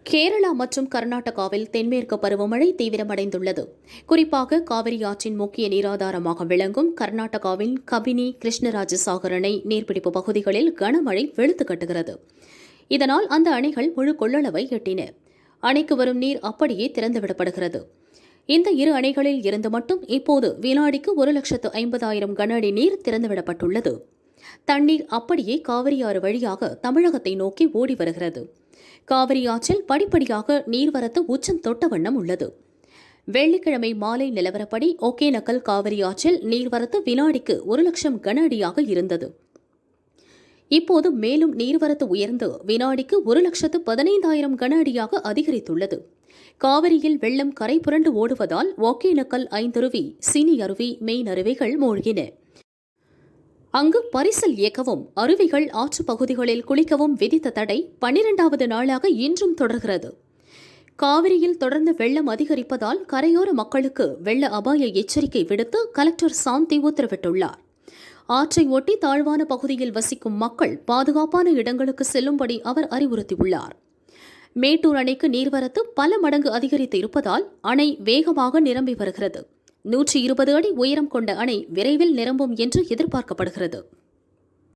கேரளா மற்றும் கர்நாடகாவில் தென்மேற்கு பருவமழை தீவிரமடைந்துள்ளது. குறிப்பாக காவிரி ஆற்றின் முக்கிய நீராதாரமாக விளங்கும் கர்நாடகாவின் கபினி, கிருஷ்ணராஜசாகர் அணை நீர்பிடிப்பு பகுதிகளில் கனமழை வெளுத்து கட்டுகிறது. இதனால் அந்த அணைகள் முழு கொள்ளளவை எட்டின. அணைக்கு வரும் நீர் அப்படியே திறந்துவிடப்படுகிறது. இந்த இரு அணைகளில் இருந்து மட்டும் இப்போது வினாடிக்கு 1,50,000 கன அடி நீர் திறந்துவிடப்பட்டுள்ளது. தண்ணீர் அப்படியே காவிரியாறு வழியாக தமிழகத்தை நோக்கி ஓடி வருகிறது. காவிரி ஆற்றில் படிப்படியாக நீர்வரத்து உச்சம் தொட்ட வண்ணம் உள்ளது. வெள்ளிக்கிழமை மாலை நிலவரப்படி ஒகேனக்கல் காவிரி ஆற்றில் நீர்வரத்து வினாடிக்கு 1,00,000 கன அடியாக இருந்தது. இப்போது மேலும் நீர்வரத்து உயர்ந்து வினாடிக்கு 1,15,000 கன அடியாக அதிகரித்துள்ளது. காவிரியில் வெள்ளம் கரை புரண்டு ஓடுவதால் ஒகேனக்கல் ஐந்தருவி, சினி அருவி, மெயின் அருவிகள் மூழ்கின. அங்கு பரிசல் இயக்கவும் அருவிகள் ஆற்று பகுதிகளில் குளிக்கவும் விதித்த தடை 12வது நாளாக இன்றும் தொடர்கிறது. காவிரியில் தொடர்ந்து வெள்ளம் அதிகரிப்பதால் கரையோர மக்களுக்கு வெள்ள அபாய எச்சரிக்கை விடுத்து கலெக்டர் சாந்தி உத்தரவிட்டுள்ளார். ஆற்றை ஒட்டி தாழ்வான பகுதியில் வசிக்கும் மக்கள் பாதுகாப்பான இடங்களுக்கு செல்லும்படி அவர் அறிவுறுத்தியுள்ளார். மேட்டூர் அணைக்கு நீர்வரத்து பல மடங்கு அதிகரித்து இருப்பதால் அணை வேகமாக நிரம்பி வருகிறது. 120 அடி உயரம் கொண்ட அணை விரைவில் நிரம்பும் என்று எதிர்பார்க்கப்படுகிறது.